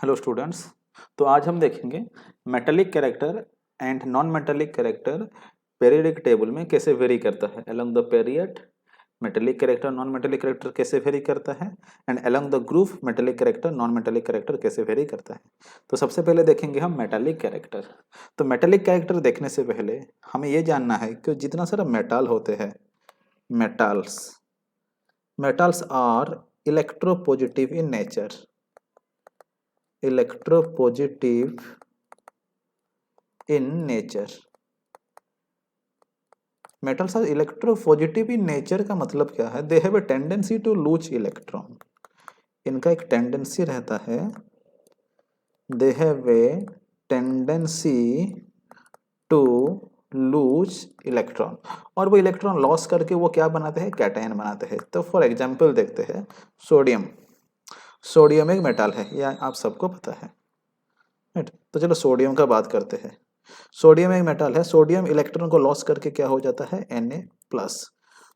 Hello students. तो आज हम देखेंगे metallic character and non metallic character periodic table में कैसे वेरी करता है। Along the period metallic character non metallic character कैसे वेरी करता है and along the group metallic character non metallic character कैसे वेरी करता है। तो सबसे पहले देखेंगे हम मेटालिक कैरेक्टर। तो मेटालिक कैरेक्टर देखने से पहले हमें ये जानना है कि जितना सारा मेटल होते हैं, metals metals are electropositive in nature. Electropositive in nature. Metals are electropositive in nature का मतलब क्या है? They have a tendency to lose electron. इनका एक टेंडेंसी रहता है, they have a tendency to lose electron. और वो इलेक्ट्रॉन लॉस करके वो क्या बनाते हैं? कैटायन बनाते हैं। तो फॉर एग्जांपल देखते हैं सोडियम। सोडियम एक मेटल है, यह आप सबको पता है, राइट। तो चलो सोडियम का बात करते हैं। सोडियम एक मेटल है। सोडियम इलेक्ट्रॉन को लॉस करके क्या हो जाता है? Na+।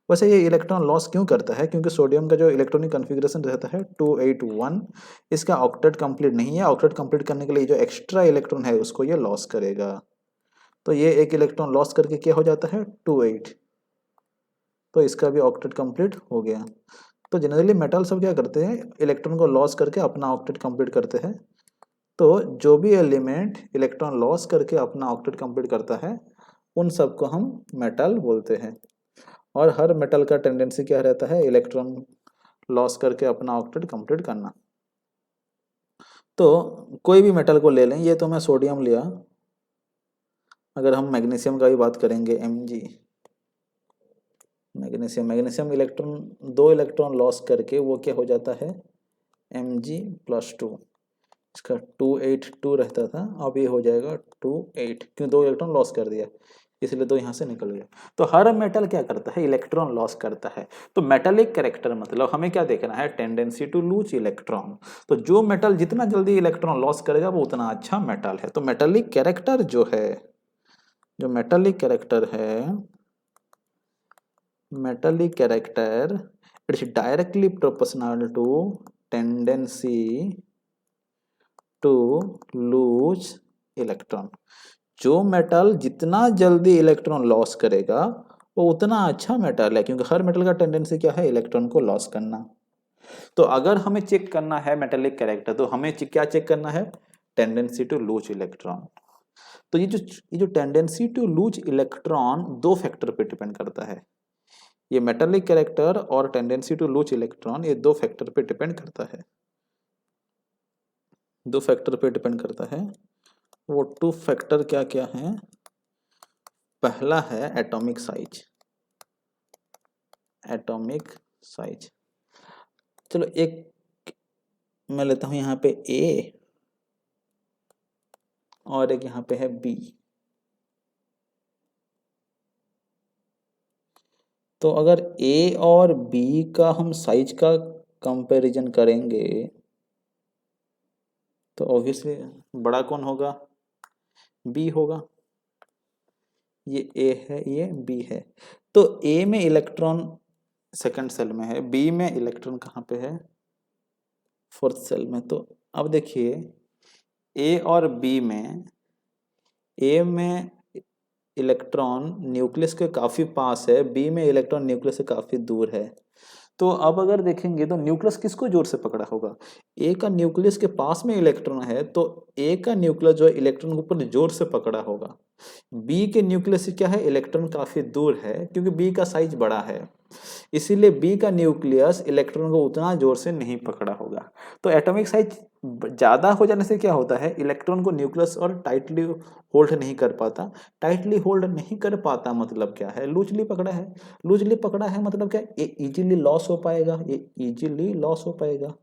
वैसे ये इलेक्ट्रॉन लॉस क्यों करता है? क्योंकि सोडियम का जो इलेक्ट्रॉनिक कॉन्फ़िगरेशन रहता है 281, इसका ऑक्टेट कंप्लीट नहीं है। ऑक्टेट कंप्लीट करने के लिए जो एक्स्ट्रा इलेक्ट्रॉन है उसको ये लॉस करेगा। तो ये एक इलेक्ट्रॉन लॉस करके क्या हो जाता है? 28। तो इसका भी ऑक्टेट कंप्लीट हो गया। तो जनरली मेटल सब क्या करते हैं? इलेक्ट्रॉन को लॉस करके अपना ऑक्टेट कंप्लीट करते हैं। तो जो भी एलिमेंट इलेक्ट्रॉन लॉस करके अपना ऑक्टेट कंप्लीट करता है उन सबको हम मेटल बोलते हैं। और हर मेटल का टेंडेंसी क्या रहता है? इलेक्ट्रॉन लॉस करके अपना ऑक्टेट कंप्लीट करना। तो कोई भी मेटल को ले लें, ये तो मैं सोडियम लिया। अगर हम मैग्नीशियम का भी बात करेंगे, Mg, magnesium electron 2 electron loss करके वो क्या हो जाता है? Mg+2। इसका 282 रहता था, अब ये हो जाएगा 28, क्यों? 2 इलेक्ट्रॉन लॉस कर दिया इसलिए 2 यहाँ से निकल गया। तो हर मेटल क्या करता है? इलेक्ट्रॉन लॉस करता है। तो मेटालिक कैरेक्टर मतलब हमें क्या देखना है? Tendency to lose electron. तो जो मेटल जितना जल्दी इलेक्ट्रॉन लॉस करेगा वो उतना अच्छा मेटल है। तो मेटालिक कैरेक्टर जो है, जो मेटालिक कैरेक्टर है, metallic character it's directly proportional to tendency to lose electron. जो मेटल जितना जल्दी इलेक्ट्रॉन लॉस करेगा वो उतना अच्छा मेटल है, क्योंकि हर मेटल का टेंडेंसी क्या है? इलेक्ट्रॉन को लॉस करना। तो अगर हमें चेक करना है मेटालिक कैरेक्टर, तो हमें क्या चेक करना है? Tendency to lose electron. तो ये जो tendency to lose electron 2 factor पे डिपेंड करता है। ये मेटालिक कैरेक्टर और टेंडेंसी टू लूज इलेक्ट्रॉन, ये 2 फैक्टर पे डिपेंड करता है। 2 फैक्टर पे डिपेंड करता है। वो 2 फैक्टर क्या क्या हैं? पहला है एटॉमिक साइज। एटॉमिक साइज, चलो एक मैं लेता हूं यहाँ पे ए और एक यहाँ पे है बी। तो अगर ए और बी का हम साइज का कंपैरिजन करेंगे तो ऑब्वियसली बड़ा कौन होगा? बी होगा। ये ए है, ये बी है। तो ए में इलेक्ट्रॉन सेकंड सेल में है, बी में इलेक्ट्रॉन कहाँ पे है? फोर्थ सेल में। तो अब देखिए ए और बी में, ए में इलेक्ट्रॉन न्यूक्लियस के काफी पास है, बी में इलेक्ट्रॉन न्यूक्लियस से काफी दूर है। तो अब अगर देखेंगे तो न्यूक्लियस किसको जोर से पकड़ा होगा? ए का न्यूक्लियस के पास में इलेक्ट्रॉन है तो ए का न्यूक्लियस जो है इलेक्ट्रॉन के ऊपर जोर से पकड़ा होगा। बी के न्यूक्लियस से क्या है? इलेक्ट्रॉन काफी दूर है, क्योंकि बी का साइज बड़ा है, इसीलिए बी का न्यूक्लियस इलेक्ट्रॉन को उतना जोर से नहीं पकड़ा होगा। तो एटॉमिक साइज ज्यादा हो जाने से क्या होता है? इलेक्ट्रॉन को न्यूक्लियस और टाइटली होल्ड नहीं कर पाता। टाइटली होल्ड नहीं कर पाता मतलब क्या है? लूजली पकड़ा है। लूजली पकड़ा है मतलब क्या? ये इजीली लॉस हो पाएगा, ये इजीली लॉस हो पाएगा,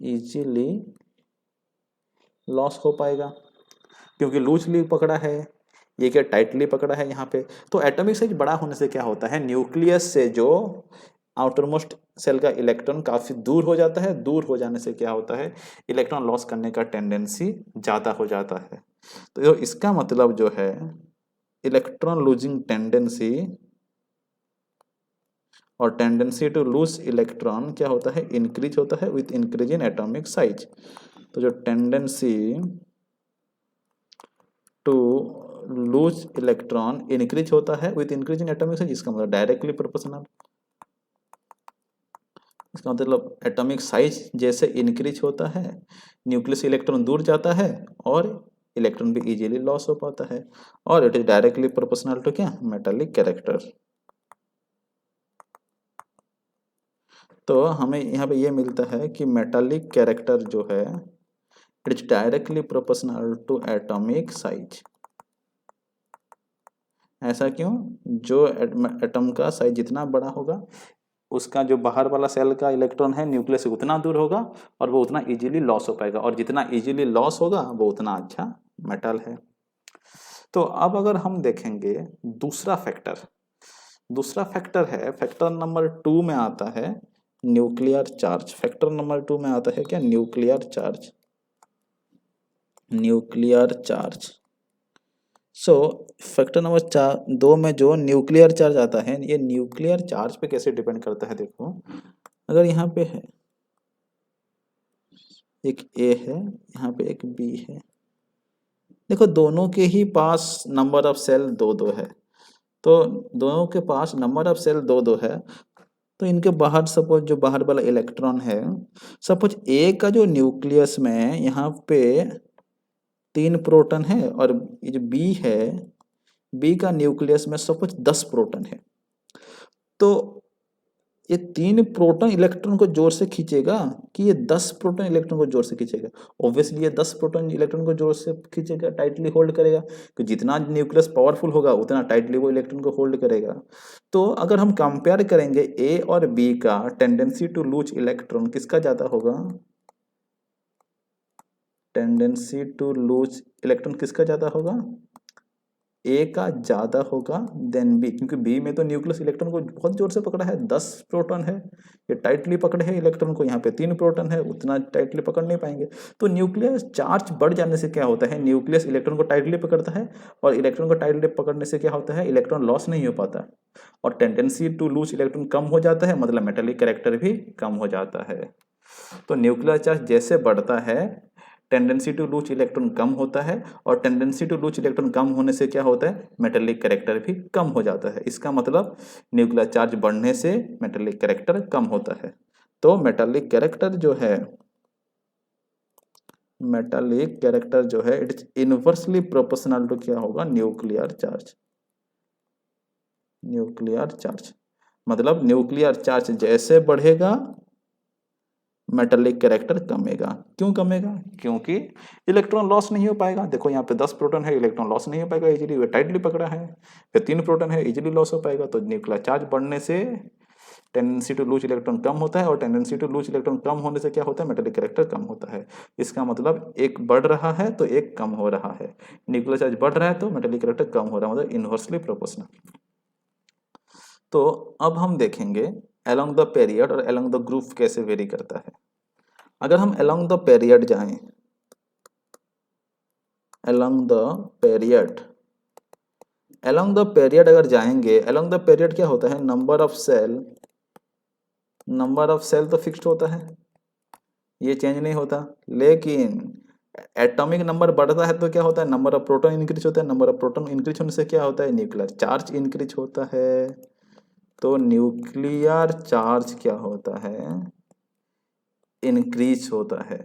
इजीली लॉस हो पाएगा, क्योंकि लूजली पकड़ा है। ये क्या टाइटली पकड़ा है यहाँ पे। तो एटॉमिक साइज बड़ा होने से क्या होता है? न्यूक्लियस से जो आउटर मोस्ट सेल का इलेक्ट्रॉन काफी दूर हो जाता है। दूर हो जाने से क्या होता है? इलेक्ट्रॉन लॉस करने का टेंडेंसी ज्यादा हो जाता है। तो इसका मतलब जो है इलेक्ट्रॉन लूजिंग टेंडेंसी और टेंडेंसी टू लूज इलेक्ट्रॉन क्या होता है? इंक्रीज होता है with increase in atomic size. तो जो tendency to lose electron increase होता है with increase in atomic size, इसका मतलब डायरेक्टली प्रोपोर्शनल। इसका मतलब एटॉमिक साइज जैसे इंक्रीज होता है, न्यूक्लियस से इलेक्ट्रॉन दूर जाता है और इलेक्ट्रॉन भी इजीली लॉस हो पाता है, और it is directly proportional to क्या, मेटालिक कैरेक्टर। तो हमें यहाँ पे ये मिलता है कि मेटालिक कैरेक्टर जो है it is directly proportional to atomic size. ऐसा क्यों? जो एटम का साइज जितना बड़ा होगा उसका जो बाहर वाला सेल का इलेक्ट्रॉन है न्यूक्लियस से उतना दूर होगा और वो उतना इजीली लॉस हो पाएगा, और जितना इजीली लॉस होगा वो उतना अच्छा मेटल है। तो अब अगर हम देखेंगे दूसरा फैक्टर है, फैक्टर नंबर 2 में आता है न्यूक्लियर चार्ज। फैक्टर नंबर 2 में आता है क्या, न्यूक्लियर चार्ज। सो फैक्टर नंबर 2 में जो न्यूक्लियर चार्ज आता है, ये न्यूक्लियर चार्ज पे कैसे डिपेंड करता है। देखो अगर यहाँ पे है एक ए है, यहाँ पे एक बी है, देखो दोनों के ही पास नंबर ऑफ सेल 2-2 है, तो दोनों के पास नंबर ऑफ सेल 2-2 है, तो इनके बाहर सपोज जो बाहर वाला इलेक्ट्रॉन है, सपोज ए का जो न्यूक्लियस में यहाँ पे 3 प्रोटॉन है, और ये जो बी है, बी का न्यूक्लियस में सपोज 10 प्रोटॉन है, तो ये 3 प्रोटॉन इलेक्ट्रॉन को जोर से खींचेगा कि ये 10 प्रोटॉन इलेक्ट्रॉन को जोर से खींचेगा? ऑब्वियसली ये 10 प्रोटॉन इलेक्ट्रॉन को जोर से खींचेगा, टाइटली होल्ड करेगा, तो जितना न्यूक्लियस पावरफुल होगा उतना टाइटली वो इलेक्ट्रॉन को होल्ड करेगा। तो अगर हम कंपेयर करेंगे ए और बी का टेंडेंसी टू लूज इलेक्ट्रॉन, किसका ज्यादा होगा? टेंडेंसी टू लूज इलेक्ट्रॉन किसका ज्यादा होगा? ए का ज्यादा होगा देन बी, क्योंकि बी में तो न्यूक्लियस इलेक्ट्रॉन को बहुत जोर से पकड़ा है, 10 प्रोटॉन है, ये टाइटली पकड़े है इलेक्ट्रॉन को, यहाँ पे 3 प्रोटॉन है, उतना टाइटली पकड़ नहीं पाएंगे। तो न्यूक्लियस चार्ज बढ़ जाने से क्या होता है, न्यूक्लियस इलेक्ट्रॉन को टाइटली पकड़ता है, और इलेक्ट्रॉन को टाइटली पकड़ने से क्या होता है, इलेक्ट्रॉन लॉस नहीं हो पाता, और टेंडेंसी टू लूज इलेक्ट्रॉन कम हो जाता है, मतलब मेटेलिक कैरेक्टर भी कम हो जाता है। तो न्यूक्लियर चार्ज जैसे बढ़ता है टेंडेंसी टू लूज इलेक्ट्रॉन कम होता है, और टेंडेंसी टू लूज इलेक्ट्रॉन कम होने से क्या होता है, मेटेलिक कैरेक्टर भी कम हो जाता है। इसका मतलब न्यूक्लियर चार्ज बढ़ने से मेटेलिक कैरेक्टर कम होता है। तो मेटेलिक कैरेक्टर जो है it is inversely proportional to क्या होगा, न्यूक्लियर चार्ज। मतलब न्यूक्लियर चार्ज जैसे बढ़ेगा मेटेलिक कैरेक्टर कमेगा। क्यों कमेगा? क्योंकि इलेक्ट्रॉन लॉस नहीं हो पाएगा। देखो यहाँ पे 10 प्रोटॉन है, इलेक्ट्रॉन लॉस नहीं हो पाएगा इजीली, वे टाइटली पकड़ा है। फिर 3 प्रोटॉन है, इजीली लॉस हो पाएगा। तो न्यूक्लियर चार्ज बढ़ने से टेंडेंसी टू लूज इलेक्ट्रॉन कम होता है, और टेंडेंसी टू लूज इलेक्ट्रॉन कम होने से क्या होता है, मेटेलिक कैरेक्टर कम होता है। इसका मतलब एक बढ़ रहा है तो एक कम हो रहा है, न्यूक्लियर चार्ज बढ़ रहा है तो मेटेलिक कैरेक्टर कम हो रहा है, मतलब इनवर्सली प्रोपोर्शनल। तो अब हम देखेंगे अलोंग द पीरियड और अलोंग द ग्रुप कैसे वेरी करता है। अगर हम अलोंग द पीरियड जाएं, अलोंग द पीरियड अगर जाएंगे, अलोंग द पीरियड क्या होता है, नंबर ऑफ सेल तो फिक्स्ड होता है, ये चेंज नहीं होता। लेकिन एटॉमिक नंबर बढ़ता है तो क्या होता है, नंबर ऑफ प्रोटॉन इंक्रीज होता है, नंबर ऑफ प्रोटॉन इंक्रीज होने से क्या होता है, न्यूक्लियर चार्ज इंक्रीज होता है। तो न्यूक्लियर चार्ज क्या होता है, इंक्रीज होता है।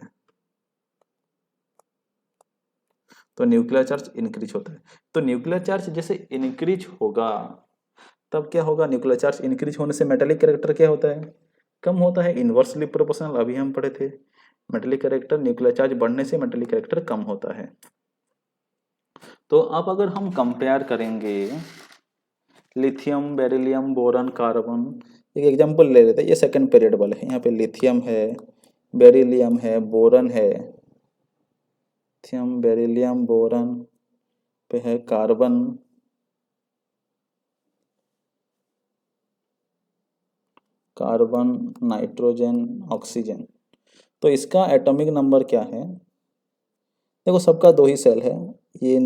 तो न्यूक्लियर चार्ज इंक्रीज होता है। तो न्यूक्लियर चार्ज जैसे इंक्रीज होगा तब क्या होगा, न्यूक्लियर चार्ज इंक्रीज होने से मेटेलिक कैरेक्टर क्या होता है, कम होता है, इनवर्सली प्रोपोर्शनल। अभी हम पढ़े थे मेटेलिक कैरेक्टर, न्यूक्लियर चार्ज बढ़ने से मेटेलिक कैरेक्टर कम होता है। तो अब अगर हम कंपेयर करेंगे लिथियम, बेरिलियम, बोरॉन, कार्बन, एक एग्जांपल ले लेते हैं, ये सेकंड पीरियड वाला है। यहाँ पे लिथियम है, बेरिलियम है, बोरॉन है, लिथियम, बेरिलियम, बोरॉन पे है कार्बन, नाइट्रोजन, ऑक्सीजन। तो इसका एटॉमिक नंबर क्या है, देखो सबका 2 ही सेल है, ये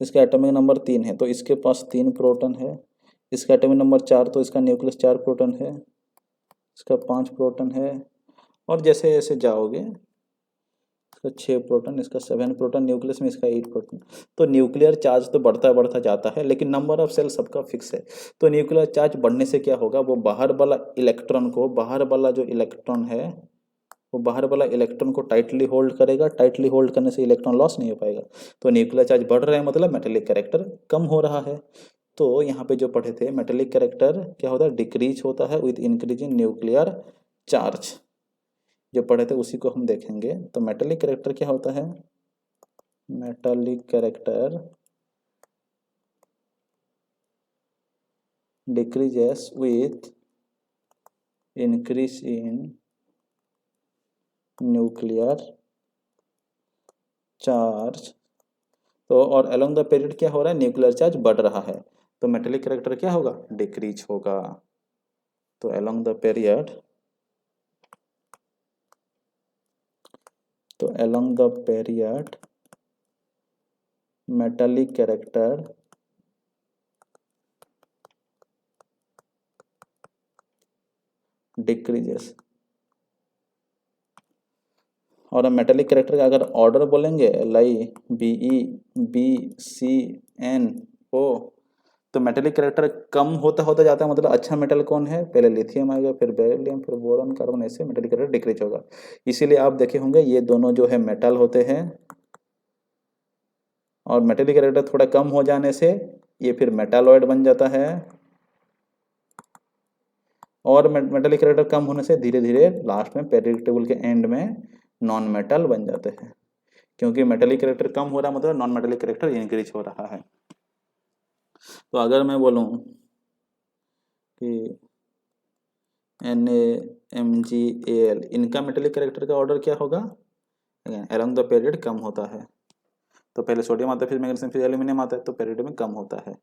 इसका एटॉमिक नंबर 3 है, तो इसके पास 3 प्रोटॉन है। इसका एटॉमिक नंबर 4, तो इसका न्यूक्लियस 4 प्रोटॉन है। इसका 5 प्रोटॉन है, और जैसे जैसे जाओगे, इसका 6 प्रोटॉन, इसका 7 प्रोटॉन, न्यूक्लियस में इसका 8 प्रोटॉन, तो न्यूक्लियर चार्ज तो बढ़ता बढ़ता जाता है, लेकिन नंबर ऑफ सेल सबका फिक्स है। तो न्यूक्लियर चार्ज बढ़ने से क्या होगा, वो बाहर वाला इलेक्ट्रॉन को, बाहर वाला जो इलेक्ट्रॉन है वो बाहर वाला इलेक्ट्रॉन को टाइटली होल्ड करेगा, टाइटली होल्ड करने से इलेक्ट्रॉन लॉस नहीं हो पाएगा। तो न्यूक्लियर चार्ज बढ़ रहा है मतलब मेटेलिक कैरेक्टर कम हो रहा है। तो यहाँ पे जो पढ़े थे, मेटेलिक कैरेक्टर क्या होता है, डिक्रीज होता है with increase in nuclear charge, जो पढ़े थे उसी को हम देखेंगे। तो मेटेलिक कैरेक्टर क्या होता है, metallic character decreases with increase in nuclear charge. तो और अलोंग द पीरियड क्या हो रहा है, न्यूक्लियर चार्ज बढ़ रहा है, तो मेटेलिक कैरेक्टर क्या होगा, डिक्रीज होगा। तो अलोंग द पीरियड, तो along the period metallic character decreases. और हम मेटेलिक कैरेक्टर का अगर ऑर्डर बोलेंगे, लाई BE, BC, N, O, तो मेटेलिक कैरेक्टर कम होता होता जाता है, मतलब अच्छा मेटल कौन है, पहले लिथियम आएगा, फिर बेरिलियम, फिर बोरॉन, कार्बन, ऐसे मेटेलिक कैरेक्टर डिक्रीज होगा। इसीलिए आप देखे होंगे ये दोनों जो है मेटल होते हैं, और मेटेलिक कैरेक्टर थोड़ा कम हो जाने से ये फिर मेटालॉइड बन जाता है, और मेटेलिक कैरेक्टर कम होने से धीरे धीरे लास्ट में पीरियोडिक टेबल के एंड में नॉन मेटल बन जाते हैं। क्योंकि मेटेलिक कैरेक्टर कम हो रहा है मतलब नॉन मेटेलिक कैरेक्टर इंक्रीज हो रहा है। तो अगर मैं बोलूं कि NaMgAl, इनका मेटेलिक कैरेक्टर का ऑर्डर क्या होगा, अलोंग द पीरियड कम होता है। तो पहले सोडियम आता है, फिर मैग्नीशियम, फिर एल्यूमिनियम आता है, तो पीरियड में कम होता है,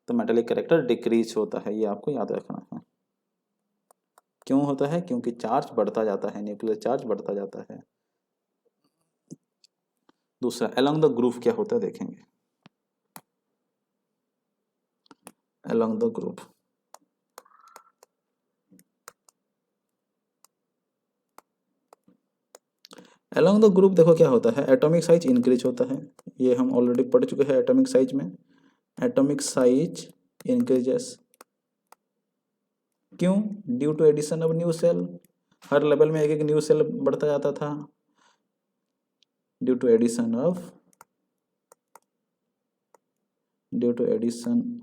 तो मेटेलिक कैरेक्टर डिक्रीज होता है, ये आपको याद रखना है। क्यों होता है, क्योंकि चार्ज बढ़ता जाता है, न्यूक्लियर चार्ज बढ़ता जाता है। दूसरा अलोंग द ग्रुप क्या होता है देखेंगे, along the group, along the group देखो क्या होता है, एटॉमिक साइज इंक्रीज होता है, ये हम ऑलरेडी पढ़ चुके हैं एटॉमिक साइज में, एटॉमिक साइज इंक्रीजेस, क्यों, due to addition of new shell, हर लेवल में एक एक न्यू सेल बढ़ता जाता था, due to addition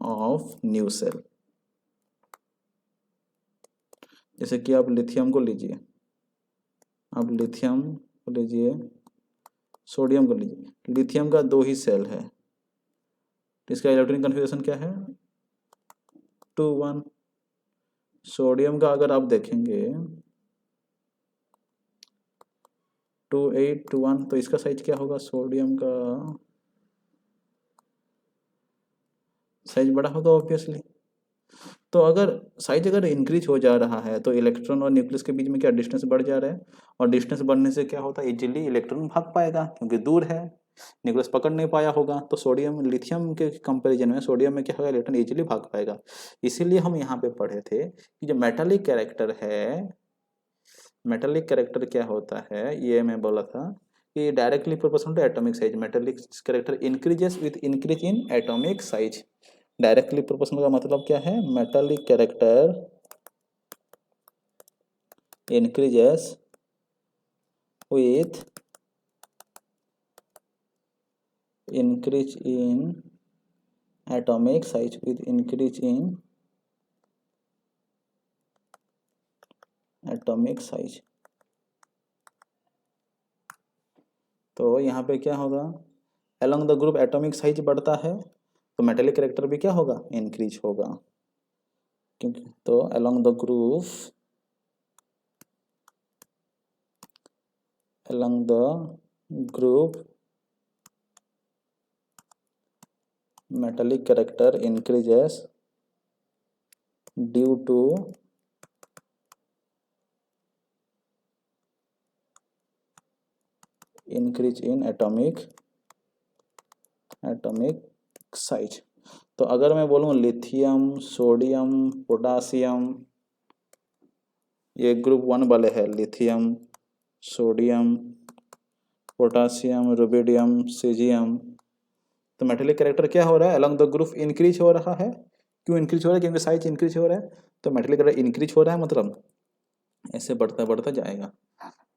of new shell. जैसे कि आप लिथियम को लीजिए, आप लिथियम को लीजिए, सोडियम को लीजिए, लिथियम का 2 ही सेल है, तो इसका इलेक्ट्रॉनिक कन्फिग्रेशन क्या है, 2 1। सोडियम का अगर आप देखेंगे 2 8 2 1, तो इसका साइज क्या होगा, सोडियम का साइज बड़ा होगा ऑब्वियसली। तो अगर साइज अगर इंक्रीज हो जा रहा है तो इलेक्ट्रॉन और न्यूक्लियस के बीच में क्या डिस्टेंस बढ़ जा रहा है, और डिस्टेंस बढ़ने से क्या होता है, इजीली इलेक्ट्रॉन भाग पाएगा क्योंकि दूर है, न्यूक्लियस पकड़ नहीं पाया होगा। तो सोडियम लिथियम के कंपैरिजन में सोडियम में क्या होगा, इलेक्ट्रॉन इजीली भाग पाएगा। इसीलिए हम यहाँ पे पढ़े थे कि जो मेटालिक कैरेक्टर है, मेटालिक कैरेक्टर क्या होता है, ये मैं बोला था कि directly proportional to atomic size, metallic character increases with increase in atomic size. Directly proportional का मतलब क्या है, metallic character increases with increase in atomic size, with increase in atomic size। तो यहाँ पे क्या होगा, along the group atomic size बढ़ता है तो मेटेलिक कैरेक्टर भी क्या होगा, इंक्रीज होगा, क्योंकि तो along the group, along the group metallic character increases due to increase in atomic size. तो अगर मैं बोलूँ लिथियम, सोडियम, पोटासियम, ये ग्रुप 1 वाले हैं, lithium, sodium, potassium, rubidium, caesium. तो मेटेलिक कैरेक्टर क्या हो रहा है, अलोंग द ग्रुप इंक्रीज हो रहा है। क्यों इंक्रीज हो रहा है, क्योंकि साइज इंक्रीज हो रहा है। तो मेटेलिक कैरेक्टर इंक्रीज हो रहा है, मतलब ऐसे बढ़ता बढ़ता जाएगा।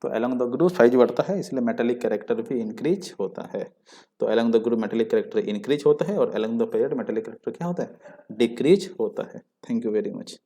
तो अलोंग द ग्रुप साइज बढ़ता है, इसलिए मेटेलिक कैरेक्टर भी इंक्रीज होता है। तो along the group metallic character increase होता है और along the period metallic character क्या होता है, डिक्रीज होता है। Thank you very much.